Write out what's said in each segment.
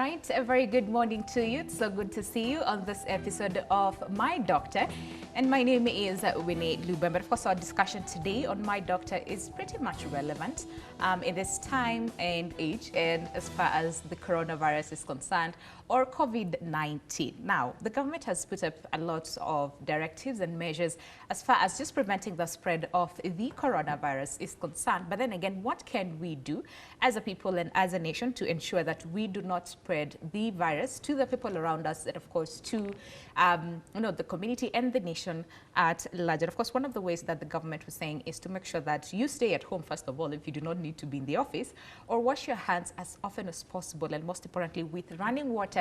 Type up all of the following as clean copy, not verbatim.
right, a very good morning to you. It's so good to see you on this episode of My Doctor. And my name is Winnie Lubem. But of course, our discussion today on My Doctor is pretty much relevant in this time and age, and as far as the coronavirus is concerned, or COVID-19. Now, the government has put up a lot of directives and measures as far as just preventing the spread of the coronavirus is concerned. But then again, what can we do as a people and as a nation to ensure that we do not spread the virus to the people around us and, of course, to the community and the nation at large? And of course, one of the ways that the government was saying is to make sure that you stay at home, first of all, if you do not need to be in the office, or wash your hands as often as possible, and most importantly, with running water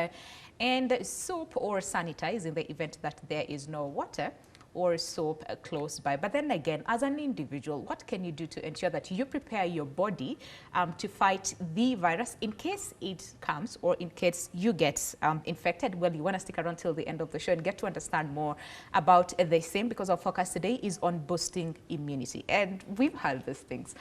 and soap, or sanitize in the event that there is no water or soap close by. But then again, as an individual, what can you do to ensure that you prepare your body to fight the virus in case it comes, or in case you get infected? Well, you want to stick around till the end of the show and get to understand more about the same, because our focus today is on boosting immunity. And we've had these things,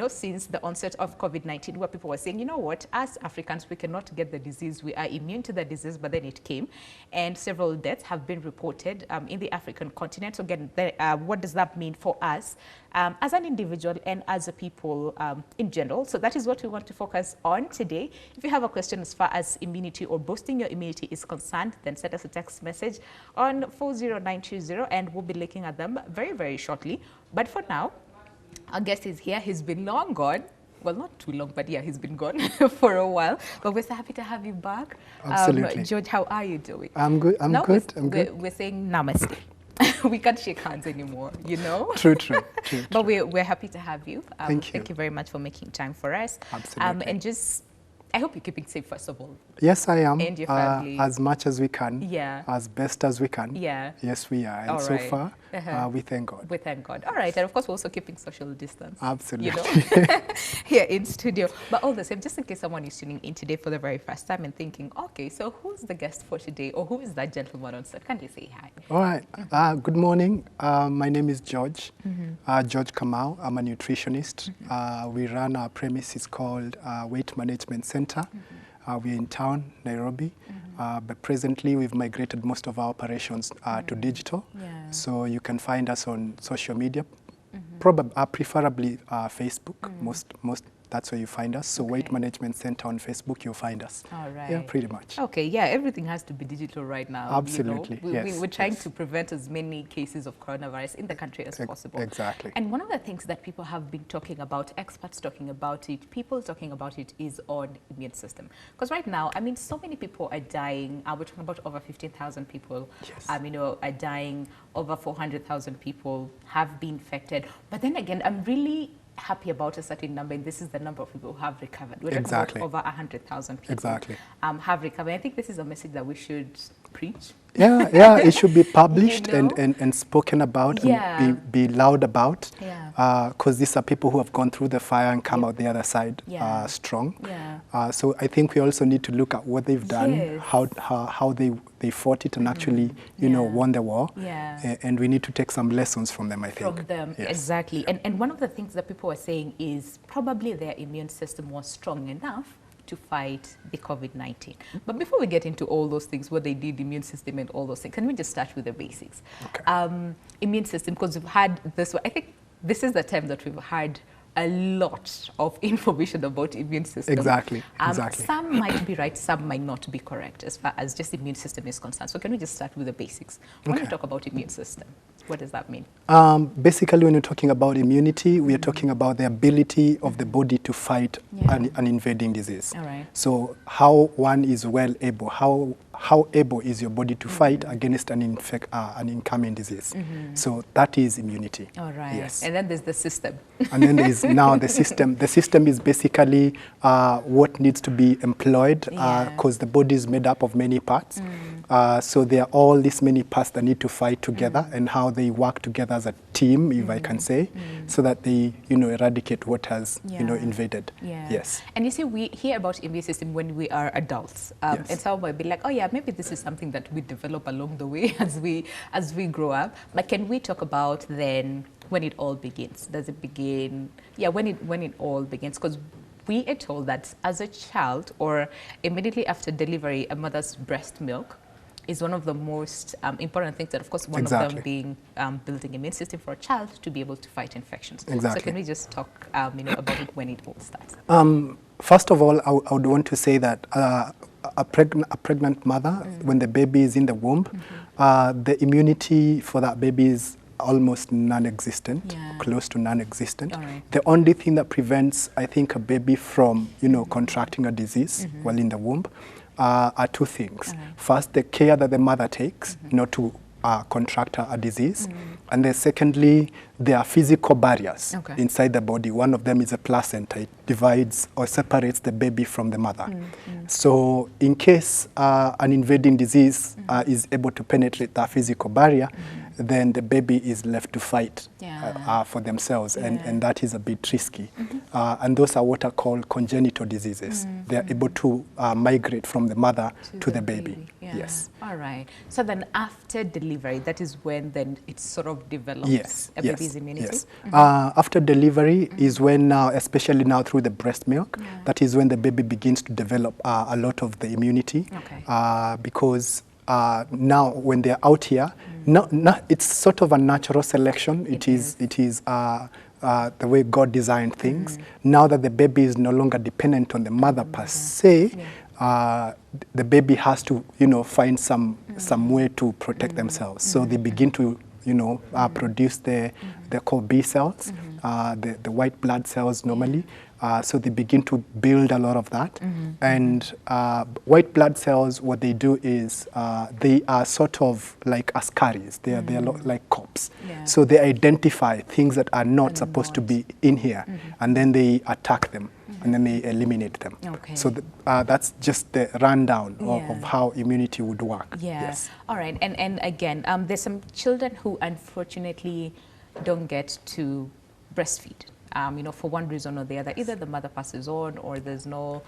since the onset of COVID-19, where people were saying, you know what, as Africans, we cannot get the disease. We are immune to the disease, but then it came, and several deaths have been reported in the African continent. So again, what does that mean for us as an individual and as a people in general? So that is what we want to focus on today. If you have a question as far as immunity or boosting your immunity is concerned, then send us a text message on 40920, and we'll be looking at them very, very shortly. But for now, our guest is here. He's been long gone. Well, not too long, but yeah, he's been gone for a while. But we're so happy to have you back. Absolutely. George, how are you doing? I'm good. I'm good. We're saying namaste. We can't shake hands anymore, you know? True. But we're happy to have you. Thank you. Thank you very much for making time for us. Absolutely. And just, I hope you're keeping safe, first of all. Yes, I am. And your family. As much as we can. Yeah. As best as we can. Yeah. Yes, we are. And All so right. far, we thank God. We thank God. All right. And of course, we're also keeping social distance. Absolutely. You know, here in studio. But all the same, just in case someone is tuning in today for the very first time and thinking, okay, so who's the guest for today, or who is that gentleman on set? Can you say hi? All right. Good morning. My name is George. George Kamau. I'm a nutritionist. We run our premises called Weight Management Center. We're in town, Nairobi, but presently we've migrated most of our operations to digital. Yeah. So you can find us on social media, preferably Facebook. Most that's where you find us. So Okay. Weight Management Center on Facebook, you'll find us. All right. Yeah, pretty much. Okay, yeah, everything has to be digital right now. Absolutely, You know? yes, We're trying yes. to prevent as many cases of coronavirus in the country as possible. Exactly. And one of the things that people have been talking about, experts talking about it, people talking about it, is on immune system. Because right now, I mean, so many people are dying. We're talking about over 15,000 people, Yes. are dying. Over 400,000 people have been infected. But then again, I'm really happy about a certain number, and this is the number of people who have recovered. We're talking Exactly. about over 100,000 people Exactly. have recovered. I think this is a message that we should preach. Yeah, it should be published You know? and spoken about, Yeah. and be loud about. Yeah. Because these are people who have gone through the fire and come Yeah. out the other side Yeah. strong. Yeah. So I think we also need to look at what they've done, Yes. how they fought it and actually, Yeah. won the war. Yeah. And we need to take some lessons from them, I think. From them, Yes. exactly. And one of the things that people are saying is probably their immune system was strong enough to fight the COVID-19. But before we get into all those things, what they did, immune system and all those things, can we just start with the basics? Okay. Immune system, because we've had this, I think this is the time that we've had a lot of information about immune system. Exactly. Some might be right, some might not be correct as far as just immune system is concerned. So can we just start with the basics? When we Okay. talk about immune system, what does that mean? Basically, when you're talking about immunity, we are talking about the ability of the body to fight Yeah. an invading disease. All right. So how one is well able, how able is your body to fight against an incoming disease? So that is immunity. All right. Yes. And then there's the system. And then there is now the system. The system is basically what needs to be employed Yeah. because the body is made up of many parts. So there are all these many parts that need to fight together and how they work together as a team, if I can say, so that they, eradicate what has, Yeah. invaded. Yeah. Yes. And you see, we hear about immune system when we are adults. Yes. And some might be like, oh yeah, maybe this is something that we develop along the way as we grow up. But can we talk about then when it all begins? Does it begin? Yeah, when it all begins, because we are told that as a child or immediately after delivery, a mother's breast milk is one of the most important things, that of course one of them being building immune system for a child to be able to fight infections. Exactly. So can we just talk about it when it all starts? First of all, I would want to say that a pregnant mother, when the baby is in the womb, the immunity for that baby is almost non-existent, close to non-existent. Right. The only thing that prevents, I think, a baby from, contracting a disease while in the womb are two things. Right. First, the care that the mother takes not to contract a disease. And then secondly, there are physical barriers inside the body. One of them is a placenta. It divides or separates the baby from the mother. So in case an invading disease is able to penetrate that physical barrier, then the baby is left to fight for themselves, and that is a bit risky. And those are what are called congenital diseases. They are able to migrate from the mother to the baby. Yes. All right. So then after delivery, that is when then it sort of develops a baby's immunity? Yes. After delivery is when now, especially now through the breast milk, that is when the baby begins to develop a lot of the immunity. Because now when they're out here, it's sort of a natural selection. It is the way God designed things. Now that the baby is no longer dependent on the mother per se, the baby has to, find some way to protect themselves. So they begin to, produce they're called B cells, the white blood cells normally. So they begin to build a lot of that. And white blood cells, what they do is they are sort of like askaris. They are like cops. So they identify things that are not supposed to be in here, and then they attack them, and then they eliminate them. So that's just the rundown of how immunity would work. Yes. All right. And again, there's some children who unfortunately don't get to breastfeed. For one reason or the other, either the mother passes on, or there's no,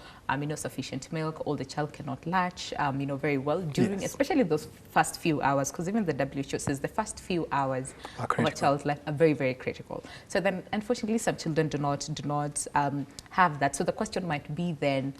sufficient milk, or the child cannot latch, very well during, especially those first few hours, because even the WHO says the first few hours of a child's life are very, very critical. So then, unfortunately, some children do not have that. So the question might be then,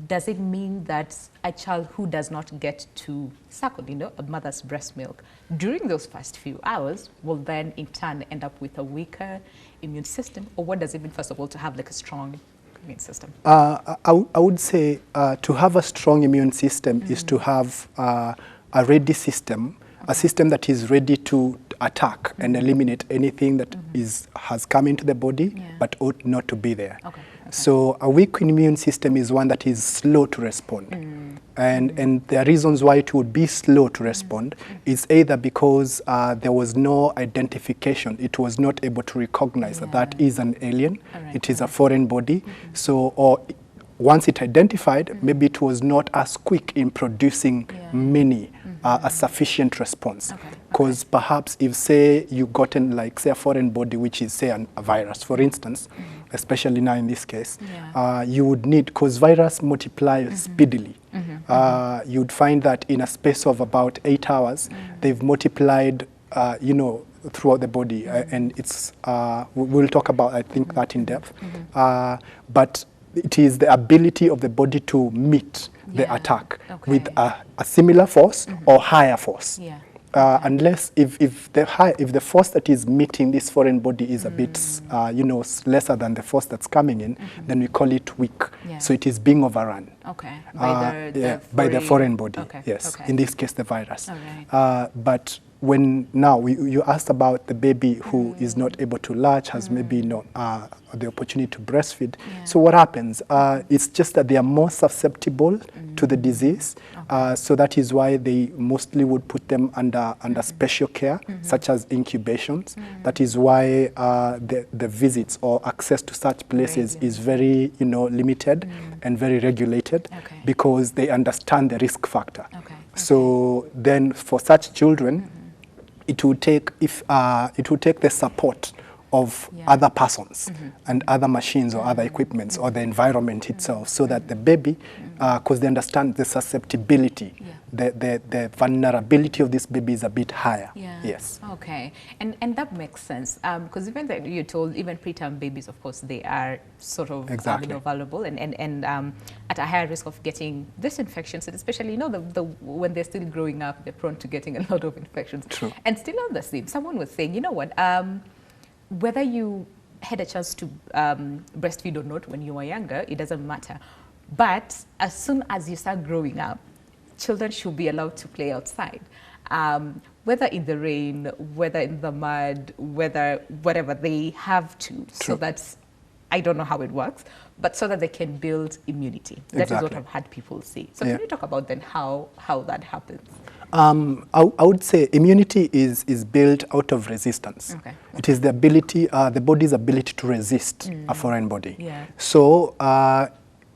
does it mean that a child who does not get to suckle, a mother's breast milk during those first few hours will then in turn end up with a weaker immune system? Or what does it mean, first of all, to have like a strong immune system? I would say to have a strong immune system is to have a ready system, a system that is ready to attack and eliminate anything that has come into the body but ought not to be there. So a weak immune system is one that is slow to respond. And the reasons why it would be slow to respond is either because there was no identification. It was not able to recognize that that is an alien. It is a foreign body. So, or once it identified, maybe it was not as quick in producing many, a sufficient response. Because perhaps if, say, you gotten, like, say, a foreign body, which is, say, a virus, for instance, especially now in this case, you would need, because virus multiply speedily. You'd find that in a space of about 8 hours, they've multiplied, throughout the body. And it's, we'll talk about, I think, that in depth. But it is the ability of the body to meet the attack with a similar force or higher force. Unless if the force that is meeting this foreign body is a bit, lesser than the force that's coming in, then we call it weak. So it is being overrun. By the foreign body. In this case, the virus. But when now you asked about the baby who is not able to latch, has maybe not the opportunity to breastfeed. So what happens? It's just that they are more susceptible to the disease. So that is why they mostly would put them under special care, such as incubations. That is why the visits or access to such places is very limited and very regulated, because they understand the risk factor. So then for such children, it would take the support of other persons and other machines or other equipments or the environment itself, so that the baby, because they understand the susceptibility, the vulnerability of this baby is a bit higher. Yes. Okay. And that makes sense, because even that you're told, even preterm babies, of course, they are sort of vulnerable and at a higher risk of getting this infections, and especially, you know, when they're still growing up, they're prone to getting a lot of infections. True. And still on the same, someone was saying, you know what, whether you had a chance to breastfeed or not when you were younger, it doesn't matter. But as soon as you start growing up, children should be allowed to play outside, whether in the rain, whether in the mud, whatever, they have to. True. So that's, I don't know how it works, but so that they can build immunity. That is what I've had people say. So can you talk about then how that happens? I would say immunity is built out of resistance. Okay. It is the ability, the body's ability to resist a foreign body. Yeah. So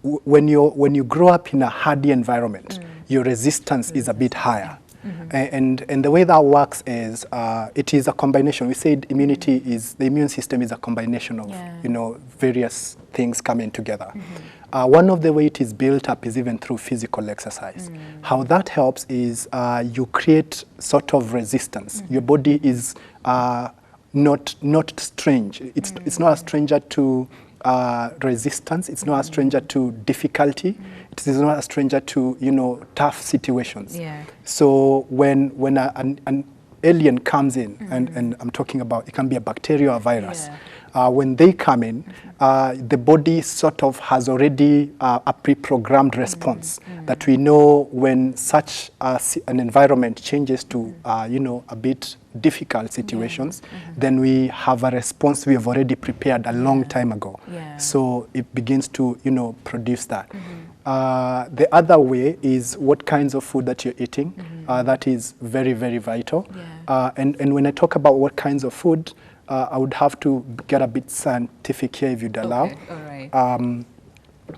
when you grow up in a hardy environment, your resistance is a bit higher. And the way that works is it is a combination. We said immunity is, the immune system is a combination of you know, various things coming together. One of the way it is built up is even through physical exercise. How that helps is you create sort of resistance. Your body is not strange. It's not a stranger to resistance. It's not a stranger to difficulty. It is not a stranger to, you know, tough situations. Yeah. So when an alien comes in, and I'm talking about, it can be a bacteria or a virus. When they come in, the body sort of has already a pre-programmed response that we know when such an environment changes to, you know, a bit difficult situations, then we have a response we have already prepared a long time ago. So it begins to, you know, produce that. The other way is what kinds of food that you're eating. That is very, very vital. And when I talk about what kinds of food, I would have to get a bit scientific here, if you'd allow. Okay. All right.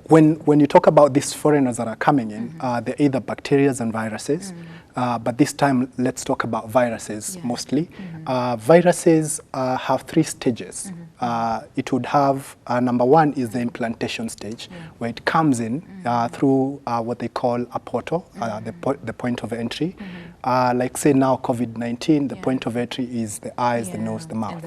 When you talk about these foreigners that are coming in, they're either bacteria and viruses, but this time let's talk about viruses mostly. Viruses have 3 stages. It would have, number 1 is the implantation stage, where it comes in through what they call a portal, the point of entry. Like say now COVID-19, the point of entry is the eyes, the nose, the mouth.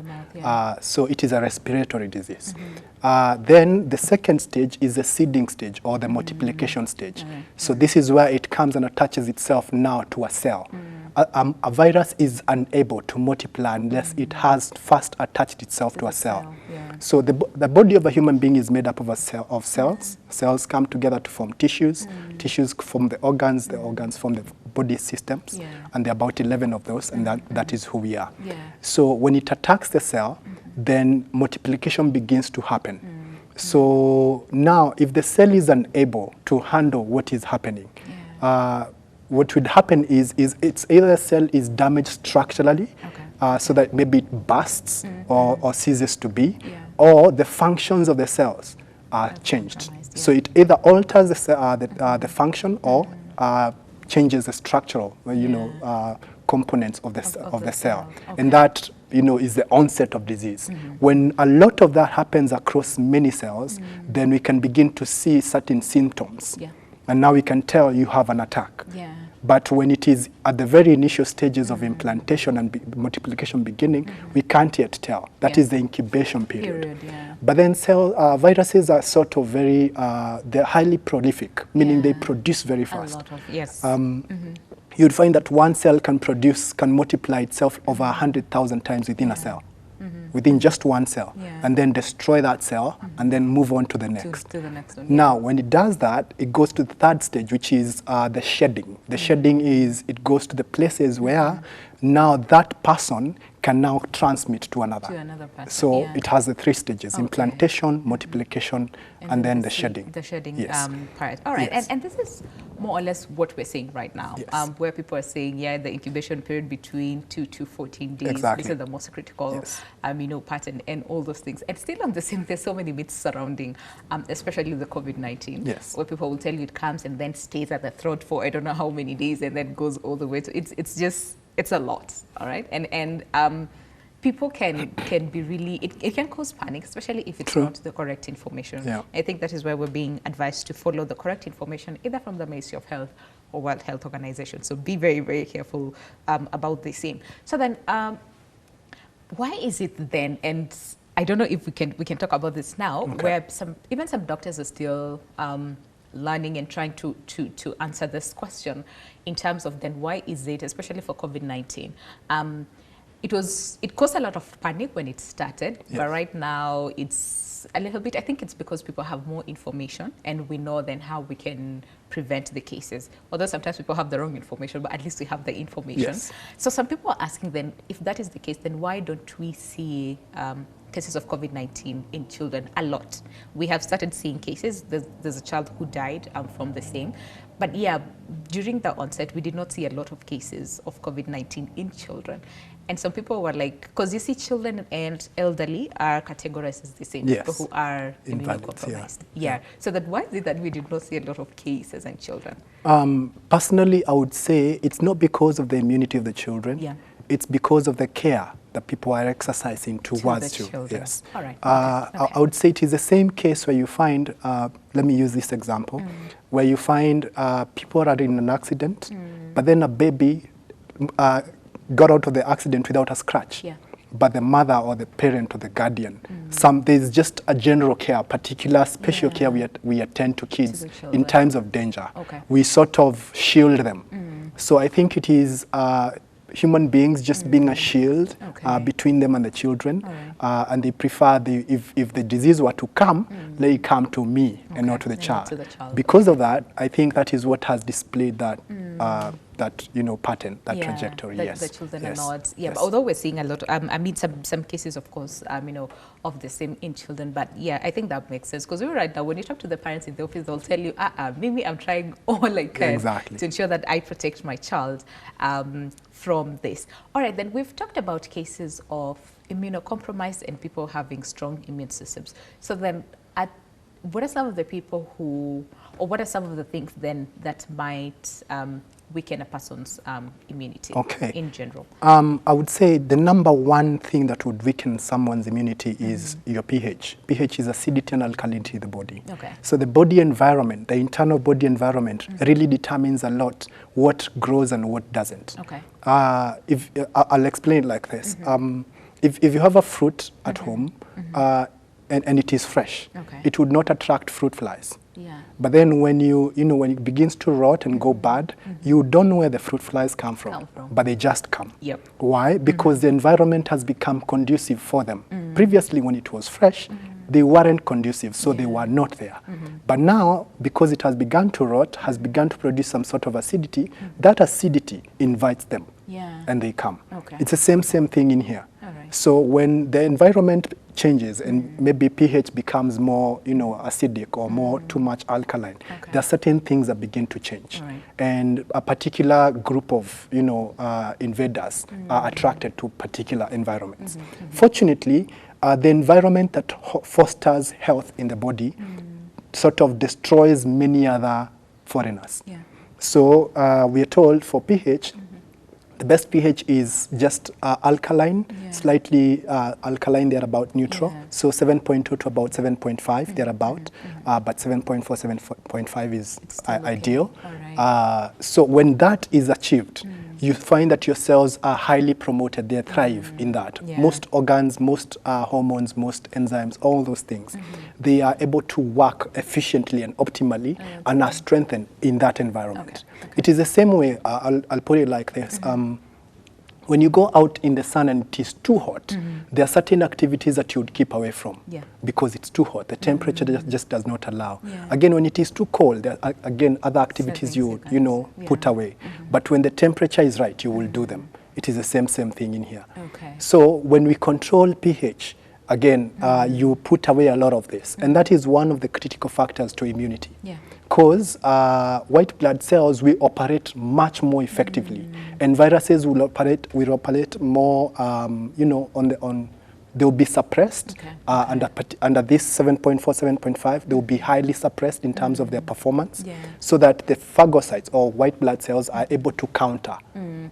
So it is a respiratory disease. Then the second stage is the seeding stage or the multiplication stage. So this is where it comes and attaches itself now to a cell. A virus is unable to multiply unless it has first attached itself to a cell. So the body of a human being is made up of cells. Cells come together to form tissues. Tissues form the organs form the body systems. And there are about 11 of those, and that is who we are. So when it attacks the cell, then multiplication begins to happen. So now, if the cell is unable to handle what is happening, what would happen is it's either the cell is damaged structurally, so that maybe it bursts or ceases to be, or the functions of the cells are changed. So it either alters the function or changes the structural, you know, components of the cell, and that, you know, is the onset of disease. When a lot of that happens across many cells, then we can begin to see certain symptoms, and now we can tell you have an attack. But when it is at the very initial stages of implantation and multiplication beginning, we can't yet tell. That is the incubation period. But then viruses are sort of very, they're highly prolific, meaning they produce very fast. A lot of, You'd find that one cell can multiply itself over 100,000 times within a cell. Within just one cell, and then destroy that cell, and then move on to the next. To the next one. Now, when it does that, it goes to the third stage, which is the shedding. The shedding is, it goes to the places where now that person can now transmit to another. Person. So it has the 3 stages, implantation, multiplication, and then the shedding. The shedding part. All right, and this is more or less what we're seeing right now, where people are saying, the incubation period between 2 to 14 days, this is the most critical, you know, part, and all those things. And still on the same, there's so many myths surrounding, especially the COVID-19, where people will tell you it comes and then stays at the throat for I don't know how many days, and then goes all the way to, it's a lot, all right? And people can be really, it can cause panic, especially if it's True. not the correct information. Yeah. I think that is why we're being advised to follow the correct information, either from the Ministry of Health or World Health Organization. So be very, very careful about the same. So then, why is it then, and I don't know if we can talk about this now, Okay. where even some doctors are still learning and trying to answer this question in terms of then why is it, especially for COVID-19, it caused a lot of panic when it started, Yes. but right now it's a little bit, I think it's because people have more information and we know then how we can prevent the cases. Although sometimes people have the wrong information, but at least we have the information. Yes. So some people are asking then, if that is the case, then why don't we see cases of COVID-19 in children a lot? We have started seeing cases. There's a child who died from the same. But yeah, during the onset, we did not see a lot of cases of COVID-19 in children. And some people were like, because you see children and elderly are categorized as the same, Yes. people who are Invalids, immunocompromised. yeah. Yeah. So that why is it that we did not see a lot of cases in children? Personally, I would say it's not because of the immunity of the children. Yeah. It's because of the care that people are exercising towards the children. Yes. All right. I would say it is the same case where you find, let me use this example, where you find people are in an accident, but then a baby got out of the accident without a scratch. Yeah. But the mother or the parent or the guardian, there's just a general care, particular special care we attend to kids the in children. times of danger. Okay. We sort of shield them. So I think it is human beings just being a shield Okay. between them and the children. All right. And they prefer, if the disease were to come, let it come to me and not to the And not child. to the child. Because of that, I think that is what has displayed that pattern, that Yeah, trajectory. the, Yes. the children Yes. are not. Yeah, Yes. but although we're seeing a lot, I mean, some cases, of course, of the same in children. But yeah, I think that makes sense because right now, when you talk to the parents in the office, they'll tell you, maybe I'm trying all I can Exactly. to ensure that I protect my child from this. All right, then we've talked about cases of immunocompromised and people having strong immune systems. So then, what are some of the people or what are some of the things then that might weaken a person's immunity in general? I would say the number one thing that would weaken someone's immunity is your pH. pH is acidity and alkalinity in the body. Okay. So the body environment, the internal body environment, really determines a lot what grows and what doesn't. Okay. I'll explain it like this. If you have a fruit at home and it is fresh, Okay. it would not attract fruit flies. Yeah. But then when when it begins to rot and go bad, you don't know where the fruit flies come from. But they just come. Yep. Why? Because the environment has become conducive for them. Previously, when it was fresh, they weren't conducive, so they were not there. But now, because it has begun to rot, has begun to produce some sort of acidity, that acidity invites them. Yeah. And they come. Okay. It's the same thing in here. All right. So when the environment changes and maybe pH becomes more, acidic or more too much alkaline, Okay. there are certain things that begin to change. All right. And a particular group of, invaders are attracted to particular environments. Fortunately, the environment that fosters health in the body sort of destroys many other foreigners. Yeah. So we are told for pH, the best pH is just alkaline, slightly alkaline, they're about neutral. Yeah. So 7.2 to about 7.5, they're about. But 7.4, 7.5 is still ideal. okay. All right. So when that is achieved, you find that your cells are highly promoted, they thrive in that. Yeah. Most organs, most hormones, most enzymes, all those things, they are able to work efficiently and optimally and are strengthened in that environment. Okay. It is the same way, I'll put it like this. When you go out in the sun and it is too hot, there are certain activities that you would keep away from because it's too hot. The temperature just does not allow. Yeah. Again, when it is too cold, there are again other activities you put away. But when the temperature is right, you will do them. It is the same thing in here. Okay. So when we control pH, again, you put away a lot of this. And that is one of the critical factors to immunity. Yeah. Because white blood cells will operate much more effectively, and viruses will operate more, they will be suppressed. Okay. Under this 7.4, 7.5, they will be highly suppressed in terms of their performance, Yeah. so that the phagocytes or white blood cells are able to counter.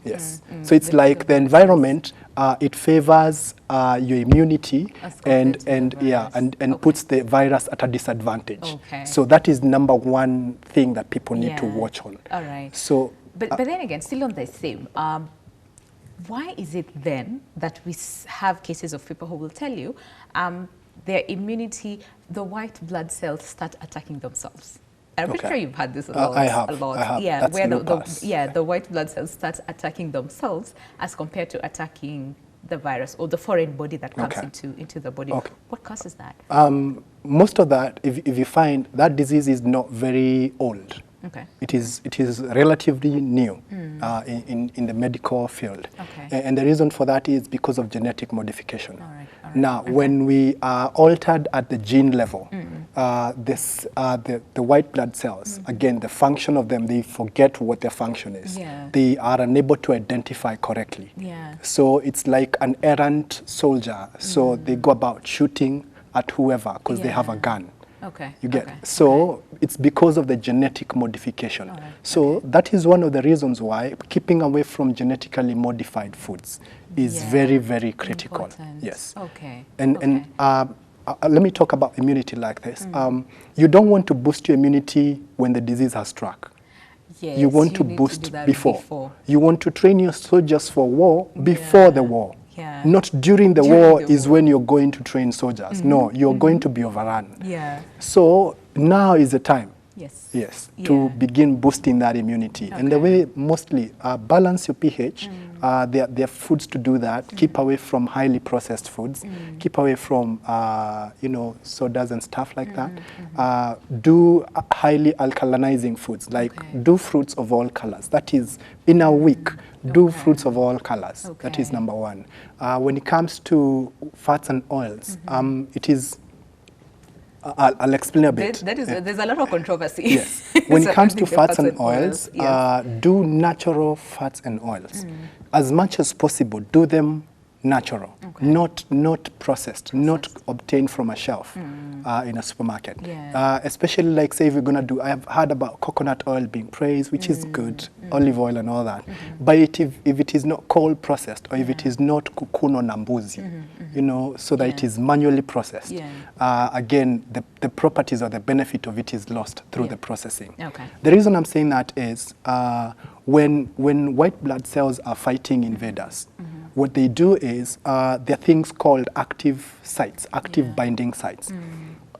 Yes. So it's like the environment, it favors your immunity As compared to the and virus. and puts the virus at a disadvantage. Okay. So that is number one thing that people need to Yeah. watch on. All right. So But then again, still on the same, why is it then that we have cases of people who will tell you their immunity, the white blood cells start attacking themselves? I'm pretty sure you've had this a lot. I have. Yeah, That's where lupus. the white blood cells start attacking themselves as compared to attacking the virus or the foreign body that comes into the body. Okay. What causes that? Most of that, if you find that disease is not very old. Okay. It is relatively new in the medical field. Okay. And the reason for that is because of genetic modification. All right. Now, when we are altered at the gene level, the white blood cells, again, the function of them, they forget what their function is. Yeah. They are unable to identify correctly. Yeah. So it's like an errant soldier. So they go about shooting at whoever because they have a gun. Okay. You get okay. so it's because of the genetic modification. All right. So that is one of the reasons why keeping away from genetically modified foods is very, very critical. Important. Yes. Okay. And let me talk about immunity like this. You don't want to boost your immunity when the disease has struck. Yes, you want to need boost do that before. You want to train your soldiers for war before the war. Yeah. Not during the During war the is war. when you're going to train soldiers. No, you're going to be overrun. Yeah. So now is the time. Yes. Yes, Yeah. to begin boosting that immunity. And the way mostly balance your pH, there are foods to do that. Keep away from highly processed foods. Keep away from, sodas and stuff like that. Do highly alkalinizing foods, like do fruits of all colors. That is, in a week, do fruits of all colors. That is number one. When it comes to fats and oils, it is, I'll explain a bit. There's a lot of controversy. Yes. When it comes to fats and oils, oils, do natural fats and oils. As much as possible, do them natural, not processed, not obtained from a shelf in a supermarket. Yeah. Especially like, say, if we're going to do, I've heard about coconut oil being praised, which is good, olive oil and all that. But if it is not cold processed, or if it is not kukuno na mbuzi, so that it is manually processed, again, the properties or the benefit of it is lost through the processing. Okay. The reason I'm saying that is when white blood cells are fighting invaders, what they do is there are things called active sites, active binding sites.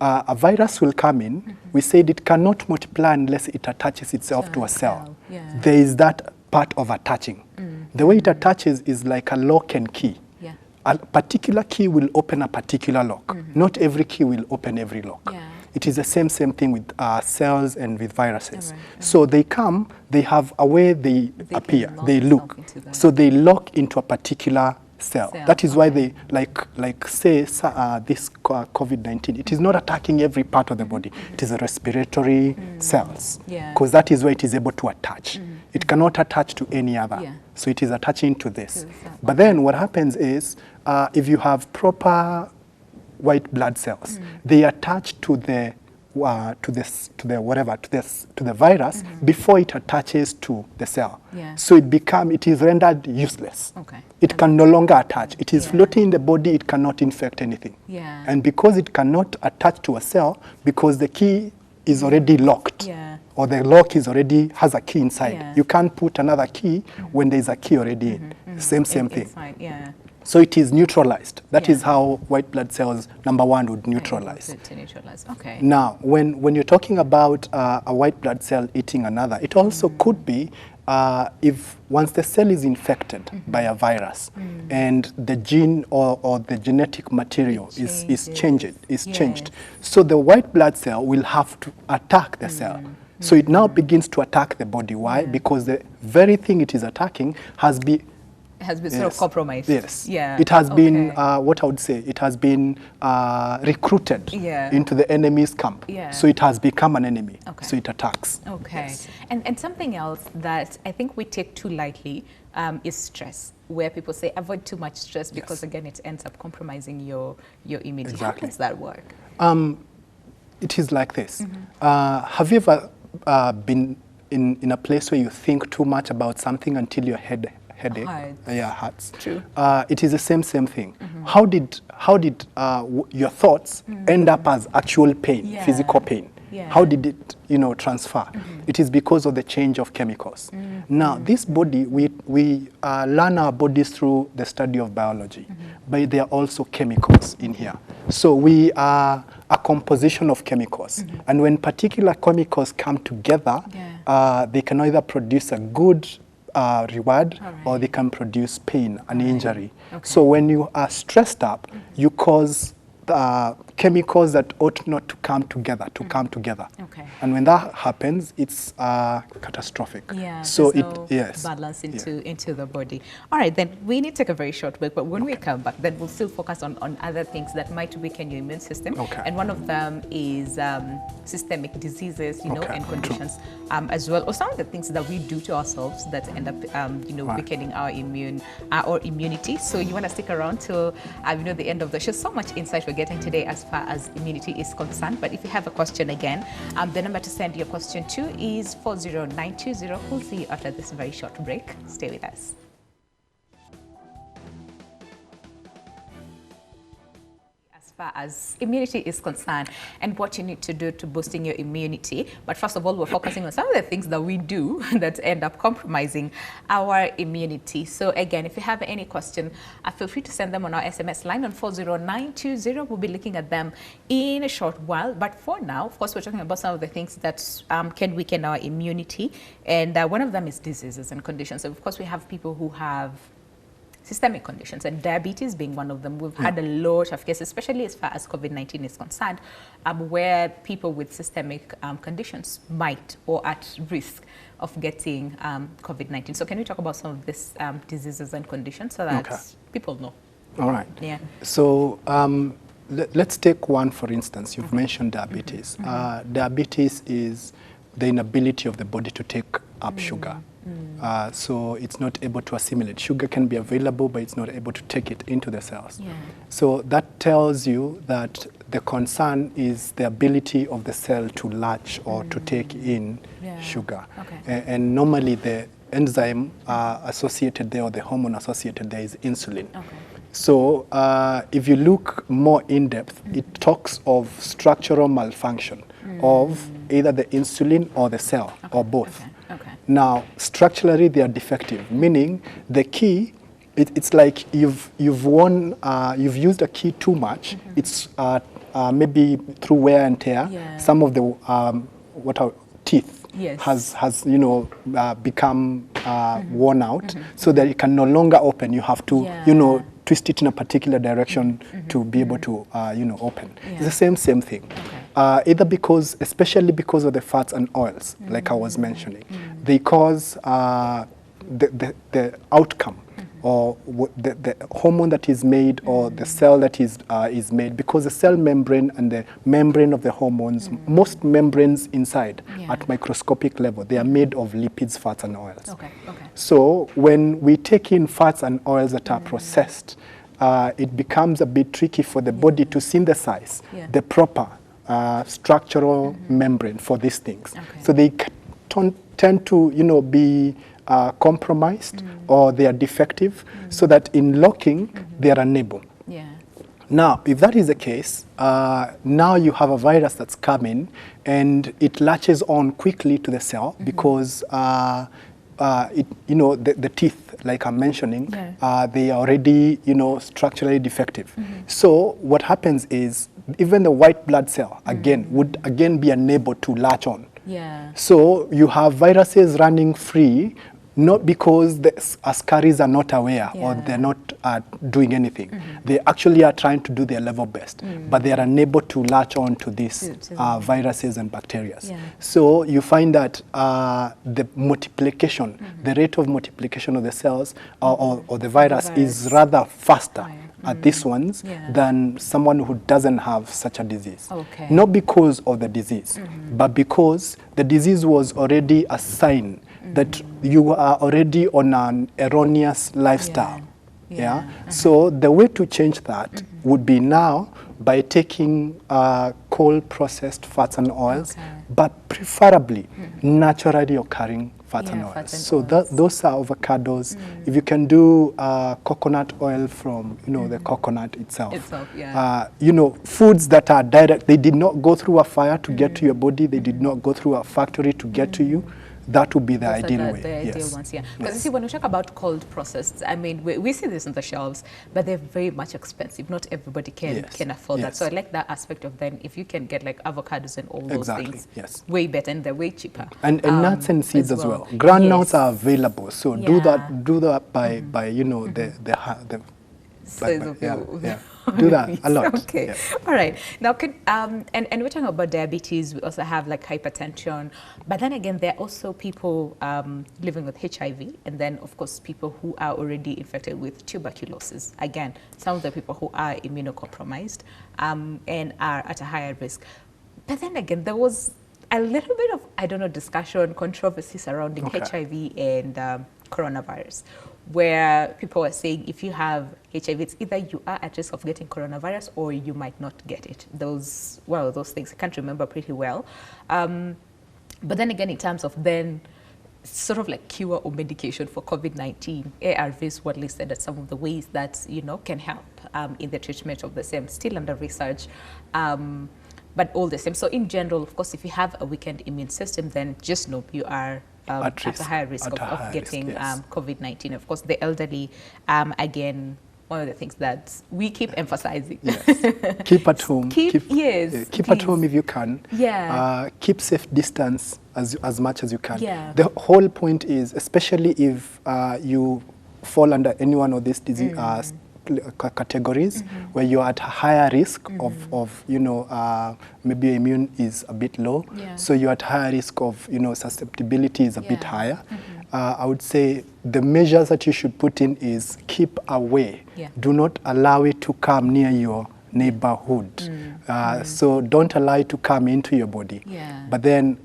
A virus will come in. We said it cannot multiply unless it attaches itself to a cell. Yeah. There is that part of attaching. The way it attaches is like a lock and key. Yeah. A particular key will open a particular lock. Not every key will open every lock. Yeah. It is the same thing with cells and with viruses. So they come, they have a way they appear, can lock they themselves look. into the- So they lock into a particular cell. That is why they, say, this COVID-19, it is not attacking every part of the body. It is the respiratory cells. Yeah. Because that is where it is able to attach. It cannot attach to any other. Yeah. So it is attaching to this. To the cell. But then what happens is, if you have proper white blood cells, they attach to the virus before it attaches to the cell. Yeah. So it is rendered useless. Okay. It can no longer attach. It is floating in the body, it cannot infect anything. Yeah. And because it cannot attach to a cell, because the key is already locked, or the lock has a key inside, you can't put another key when there's a key already in. Same thing. Inside, yeah. So it is neutralized. That is how white blood cells, number one, would neutralize. To neutralize, okay. Now, when you're talking about a white blood cell eating another, it also could be if once the cell is infected by a virus and the gene or the genetic material is changed. So the white blood cell will have to attack the cell. So it now begins to attack the body. Why? Because the very thing it is attacking has been sort of compromised. Yes. Yeah. It has been, what I would say, it has been recruited into the enemy's camp. Yeah. So it has become an enemy. Okay. So it attacks. Okay. Yes. And something else that I think we take too lightly is stress. where people say avoid too much stress because again it ends up compromising your immunity. Exactly. How does that work? It is like this. Have you ever been in a place where you think too much about something until your headache hurts? True. It is the same thing. How did your thoughts end up as actual pain, physical pain? How did it, transfer? It is because of the change of chemicals. Now, this body, we learn our bodies through the study of biology, but there are also chemicals in here. So we are a composition of chemicals, and when particular chemicals come together, they can either produce a good reward, or they can produce pain and injury. So when you are stressed up, you cause chemicals that ought not to come together and when that happens, it's catastrophic. So balance into the body. All right, then we need to take a very short break, but when we come back, then we'll still focus on other things that might weaken your immune system, and one of them is systemic diseases, and conditions as well, or some of the things that we do to ourselves that end up weakening our immunity. So you want to stick around till the end of the show. So much insight we're getting today as far as immunity is concerned. But if you have a question again, the number to send your question to is 40920. We'll see you after this very short break. Stay with us. As immunity is concerned and what you need to do to boosting your immunity. But first of all, we're focusing on some of the things that we do that end up compromising our immunity. So again, if you have any question, feel free to send them on our SMS line on 40920. We'll be looking at them in a short while. But for now, of course, we're talking about some of the things that can weaken our immunity. And one of them is diseases and conditions. So of course, we have people who have systemic conditions, and diabetes being one of them. We've had a lot of cases, especially as far as COVID-19 is concerned, where people with systemic conditions might or at risk of getting COVID-19. So can we talk about some of these diseases and conditions so that people know? All right. Yeah. So let's take one, for instance. You've mentioned diabetes. Diabetes is the inability of the body to take up sugar. So it's not able to assimilate. Sugar can be available, but it's not able to take it into the cells. So that tells you that the concern is the ability of the cell to latch or to take in sugar. And normally the enzyme associated there, or the hormone associated there, is insulin. So if you look more in depth, it talks of structural malfunction of either the insulin or the cell, or both. Now, structurally, they are defective, meaning the key, it's like you've used a key too much. It's maybe through wear and tear. Some of the teeth has become worn out, so that it can no longer open. You have to twist it in a particular direction to be able to open. It's the same thing. Either especially because of the fats and oils, like I was mentioning, they cause the outcome, or the hormone that is made, or the cell that is made, because the cell membrane and the membrane of the hormones, most membranes inside at microscopic level, they are made of lipids, fats and oils. So when we take in fats and oils that are processed, it becomes a bit tricky for the body to synthesize the proper structural membrane for these things. So they tend to be compromised, or they are defective, so that in locking they are unable. Now, if that is the case, now you have a virus that's coming and it latches on quickly to the cell, because the teeth, like I'm mentioning, they are already structurally defective. So what happens is, even the white blood cell would be unable to latch on. So you have viruses running free, not because the ascaris are not aware or they're not doing anything. They actually are trying to do their level best, but they are unable to latch on to these viruses and bacteria. So you find that the multiplication, the rate of multiplication of the cells or the virus is rather faster at these ones than someone who doesn't have such a disease. Not because of the disease, but because the disease was already a sign that you are already on an erroneous lifestyle. Yeah. So the way to change that would be now by taking cold processed fats and oils, but preferably naturally occurring fats and oils. So those are avocados. If you can do coconut oil from, the coconut itself. Foods that are direct, they did not go through a fire to get to your body, they did not go through a factory to get to you. That would be the ideal way. The ideal ones, yeah. Because you see, when we talk about cold processed, I mean, we see this on the shelves, but they're very much expensive. Not everybody can afford that. So I like that aspect of then, if you can get like avocados and all those things, way better and they're way cheaper. And nuts and seeds as well. Granules are available, so do that by the do that a lot. Okay. Yeah. All right. Now, and we're talking about diabetes. We also have like hypertension. But then again, there are also people living with HIV. And then, of course, people who are already infected with tuberculosis. Again, some of the people who are immunocompromised and are at a higher risk. But then again, there was a little bit of, discussion, controversy surrounding HIV and coronavirus, where people were saying if you have HIV, it's either you are at risk of getting coronavirus or you might not get it. Those things I can't remember pretty well. But then again, in terms of then sort of like cure or medication for COVID-19, ARVs were listed as some of the ways that, can help in the treatment of the same, still under research. But all the same. So in general, of course, if you have a weakened immune system, then just know you are at a higher risk of getting COVID-19. Of course, the elderly, again, one of the things that we keep emphasizing. Yes. Keep at home. Keep at home if you can. Yeah. Keep safe distance as much as you can. Yeah. The whole point is, especially if you fall under any one of these disease categories where you're at a higher risk of maybe your immune is a bit low, so you're at higher risk of susceptibility is a bit higher. I would say the measures that you should put in is keep away. Do not allow it to come near your neighborhood. So don't allow it to come into your body. But then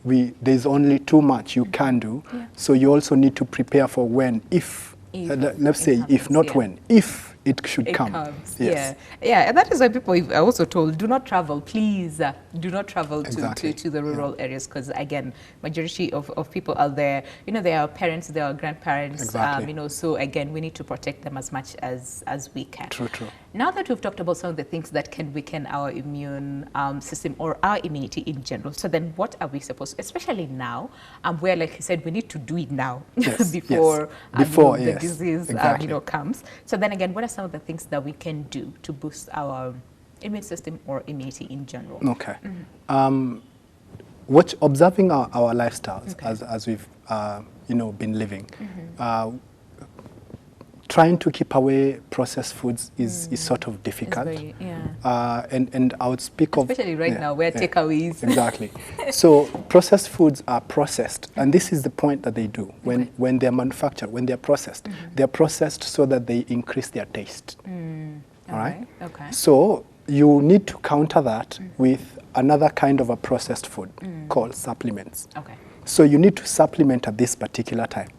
there's only too much you can do. So you also need to prepare for when, if let's say, happens, if not when, if it should come. Comes. Yes. Yeah, and that is why people are also told, do not travel, please. Do not travel to the rural areas, because again, majority of people are there. There are parents, there are grandparents. So again, we need to protect them as much as we can. True. Now that we've talked about some of the things that can weaken our immune system or our immunity in general, so then what are we supposed to, especially now, where, like you said, we need to do it now before the disease comes. So then again, what are some of the things that we can do to boost our immune system or immunity in general? Okay. Observing our lifestyles as we've been living. Trying to keep away processed foods is sort of difficult. And I would speak of... Especially right now, where takeaways... Exactly. So processed foods are processed, and this is the point that they do. When they're manufactured, when they're processed so that they increase their taste. All right? Okay. So you need to counter that with another kind of a processed food called supplements. Okay. So you need to supplement at this particular time.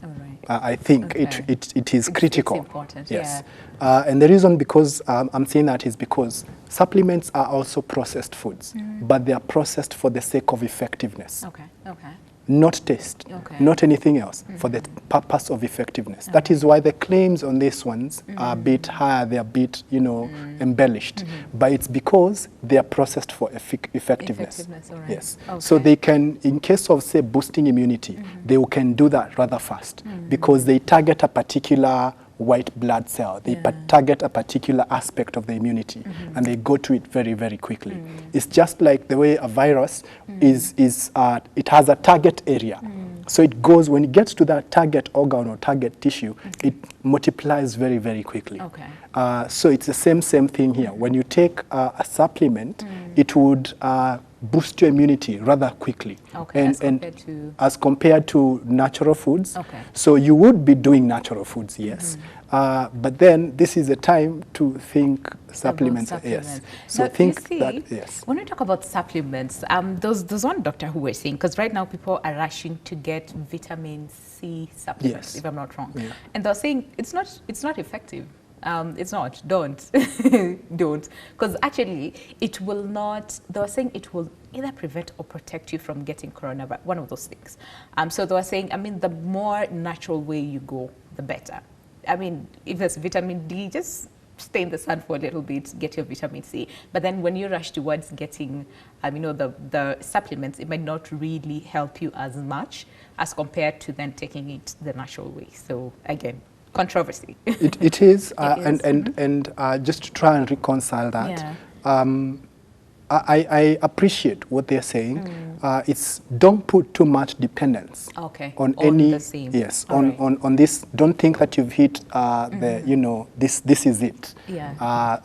I think it is critical. It's important, yes. And the reason I'm saying that is because supplements are also processed foods, but they are processed for the sake of effectiveness. Okay. Not taste, not anything else, for the purpose of effectiveness. That is why the claims on these ones are a bit higher, they're a bit, embellished. But it's because they are processed for effectiveness. Yes. So they can, in case of, say, boosting immunity, they can do that rather fast because they target a particular white blood cell. They target a particular aspect of the immunity, and they go to it very, very quickly. It's just like the way a virus it has a target area. So it goes, when it gets to that target organ or target tissue, it multiplies very, very quickly. So it's the same thing here. When you take a supplement, it would boost your immunity rather quickly. Okay, as compared to? As compared to natural foods. Okay. So you would be doing natural foods, yes. But then this is a time to think supplements. Yes. So now, think you see, that, yes. when we talk about supplements, there's one doctor who we're seeing, because right now people are rushing to get vitamin C supplements, Yes. if I'm not wrong. Yeah. And they're saying it's not effective. It's not. Don't. Don't. Because actually, it will not, they were saying it will either prevent or protect you from getting coronavirus, one of those things. So they were saying, I mean, the more natural way you go, the better. I mean, if there's vitamin D, just stay in the sun for a little bit, get your vitamin C. But then when you rush towards getting, the supplements, it might not really help you as much as compared to then taking it the natural way. So again, controversy. It is, It is. and just to try and reconcile that, Yeah. I appreciate what they're saying. It's don't put too much dependence Okay. on On any the same. yes All right. on this. Don't think that you've hit the this is it. Yeah.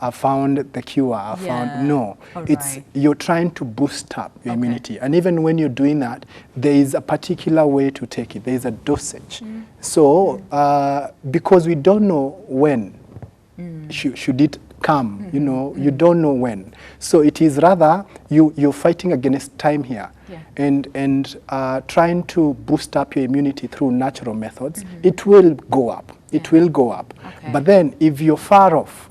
I found the cure. I Yeah. found no. All It's right. you're trying to boost up your Okay. immunity, and even when you're doing that, there is a particular way to take it. There is a dosage. So because we don't know when should it come, you don't know when. So it is rather you're fighting against time here. Yeah. And trying to boost up your immunity through natural methods, it will go up. It Yeah. will go up. Okay. But then if you're far off,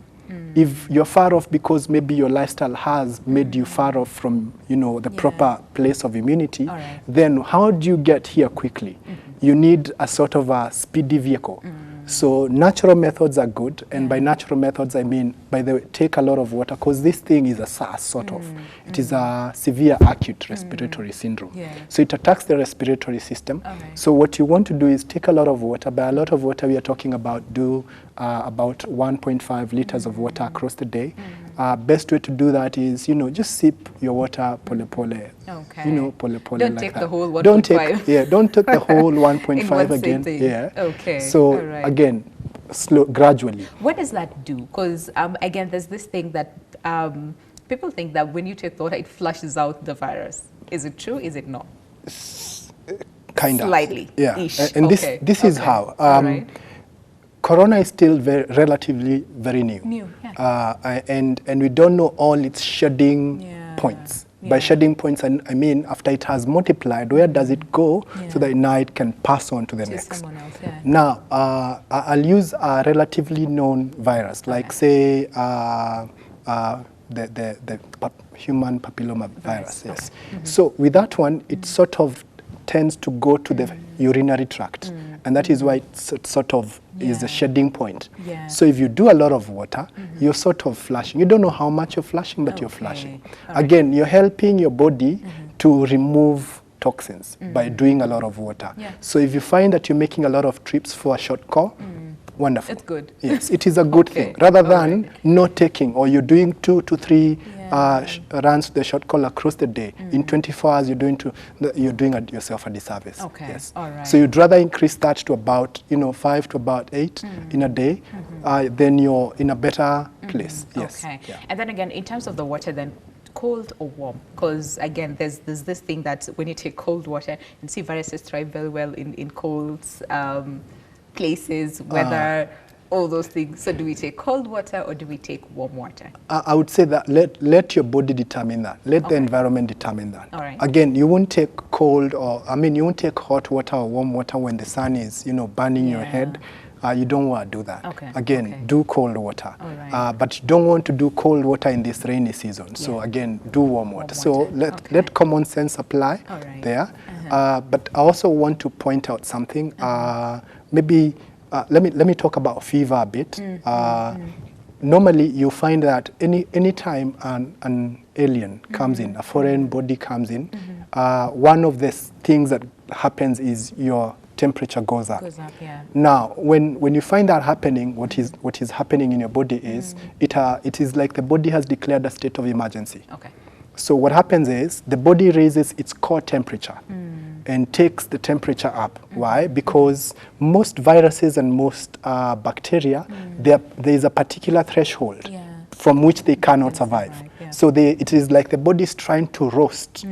if you're far off because maybe your lifestyle has made you far off from, the Yeah. proper place of immunity, All right. then how do you get here quickly? You need a sort of a speedy vehicle. So natural methods are good, and by natural methods I mean, by the way, take a lot of water, because this thing is a SARS sort of. It is a severe acute respiratory syndrome. Yeah. So it attacks the respiratory system. Okay. So what you want to do is take a lot of water. By a lot of water we are talking about about 1.5 liters of water across the day. Best way to do that is, just sip your water pole pole. Okay. Pole pole Don't like take that. the whole Don't take 1.5. don't take the whole In 1.5 one again. sitting. Yeah. Okay. So All right. again, gradually. What does that do? Because again, there's this thing that people think that when you take the water, it flushes out the virus. Is it true? Is it not? Kind of. Slightly. Yeah. Ish. And Okay. this is Okay. how. All right. Corona is still relatively very new. New, yeah. And we don't know all its shedding Yeah. points. Yeah. By shedding points, I mean after it has multiplied, where does it go so Yeah. that now it can pass on to the To next? someone else, yeah. Now, I'll use a relatively known virus, like say the human papilloma virus. Yes. So with that one, it sort of tends to go to the urinary tract, and that is why it sort of is Yeah. a shedding point. Yeah. So if you do a lot of water, you're sort of flushing. You don't know how much you're flushing, but you're Okay. flushing. All right. Again, you're helping your body to remove toxins by doing a lot of water. Yeah. So if you find that you're making a lot of trips for a short call, wonderful. It's good. Yes, it is a good Okay. thing. Rather All than right. not taking, or you're doing 2 to 3 Yeah. runs the short call across the day. In 24 hours, you're doing yourself a disservice. Okay. Yes. All right. So you'd rather increase that to about 5 to about 8 in a day. Then you're in a better place. Yes. Okay. Yeah. And then again, in terms of the water, then cold or warm? Because again, there's this thing that when you take cold water, and see viruses thrive very well in cold places, weather, all those things. So do we take cold water or do we take warm water? I would say that let your body determine that. Let the environment determine that. All right. Again, you won't take cold you won't take hot water or warm water when the sun is, burning your Yeah. head. You don't want to do that. Okay, Again, okay. do cold water. All right. But you don't want to do cold water in this rainy season. So Yeah. again, do warm water. So water. let common sense apply All right. there. But I also want to point out something. Maybe let me talk about fever a bit. Normally, you find that any time an alien comes in, a foreign body comes in, one of the things that happens is your temperature goes up. Goes up, yeah. Now, when you find that happening, what is happening in your body is it is like the body has declared a state of emergency. Okay. So what happens is the body raises its core temperature and takes the temperature up. Why? Because most viruses and most bacteria, there is a particular threshold Yeah. from which they cannot survive. Yeah. Yeah. So it is like the body is trying to roast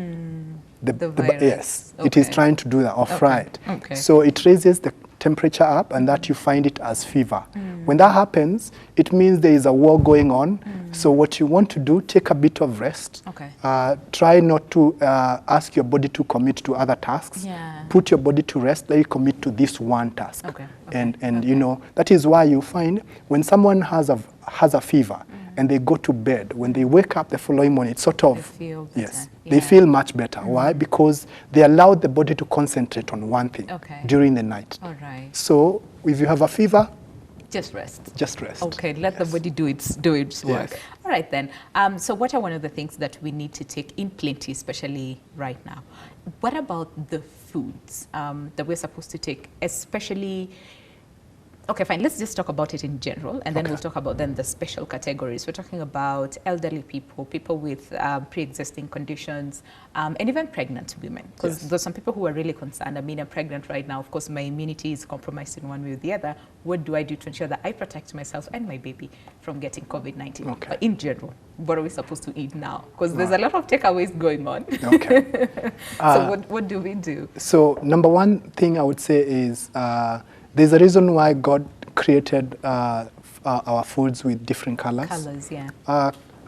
The virus. yes, it is Okay. trying to do that, or fry it. Okay. So it raises the temperature up, and that you find it as fever. When that happens, it means there is a war going on. So what you want to do, take a bit of rest. Okay. Try not to ask your body to commit to other tasks. Yeah. Put your body to rest, let it commit to this one task. Okay. And you know, that is why you find when someone has a fever and they go to bed, when they wake up the following morning, it's sort of, They feel better. yes, Yeah. they feel much better. Why? Because they allowed the body to concentrate on one thing Okay. during the night. All right. So if you have a fever, Just rest. just rest. Okay, let the Yes. body do its work. Yes. All right then. So what are one of the things that we need to take in plenty, especially right now? What about the foods that we're supposed to take, especially? Okay, fine. Let's just talk about it in general, and then Okay. we'll talk about then the special categories. We're talking about elderly people, people with pre-existing conditions, and even pregnant women. Because Yes. there's some people who are really concerned. I mean, I'm pregnant right now. Of course, my immunity is compromised in one way or the other. What do I do to ensure that I protect myself and my baby from getting COVID-19? Okay. But in general, what are we supposed to eat now? Because there's a lot of takeaways going on. Okay. So what do we do? So number one thing I would say is there's a reason why God created our foods with different colors. Colors, yeah.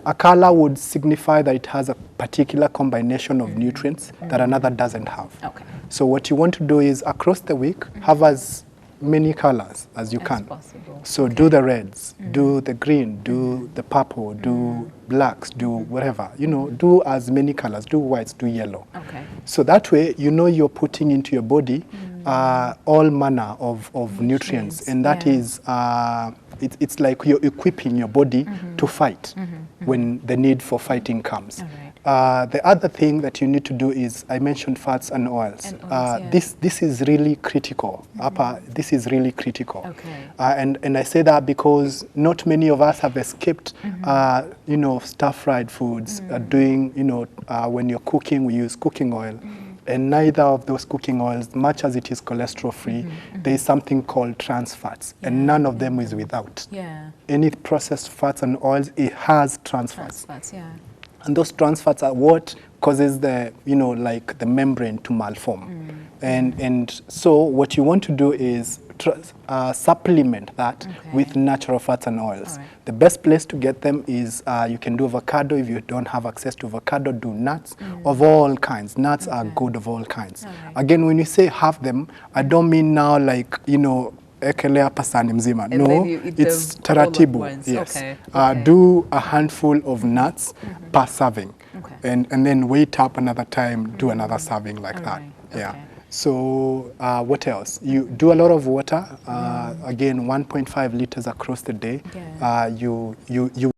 A color would signify that it has a particular combination of nutrients that another doesn't have. Okay. So what you want to do is across the week, have as many colors as you As can. possible. So do the reds, do the green, do the purple, do blacks, do whatever. You know, do as many colors, do whites, do yellow. Okay. So that way, you know you're putting into your body all manner of nutrients. And that yeah. is, it's like you're equipping your body to fight when the need for fighting comes. All The other thing that you need to do is, I mentioned fats and oils. And oils, yeah. This is really critical. This is really critical. Okay. And I say that because not many of us have escaped, you know, stir-fried foods. Doing, you know, when you're cooking, we use cooking oil. And neither of those cooking oils, much as it is cholesterol-free, there is something called trans fats, and none of them is without. Yeah. Any processed fats and oils, it has trans Trans fats. fats, yeah. And those trans fats are what causes the, you know, like the membrane to malform. And so what you want to do is supplement that with natural fats and oils. All right. The best place to get them is you can do avocado. If you don't have access to avocado, do nuts of all kinds. Nuts are good of all kinds. All right. Again, when you say have them, I don't mean now like, you know, ekelea pasani mzima. And No, then you eat it's them all at taratibu. once. Yes. Okay, okay. Do a handful of nuts per serving. Okay. And then wait up another time, do another serving like All that. right, Yeah. okay. So what else? You do a lot of water. Again, 1.5 liters across the day. Yeah. You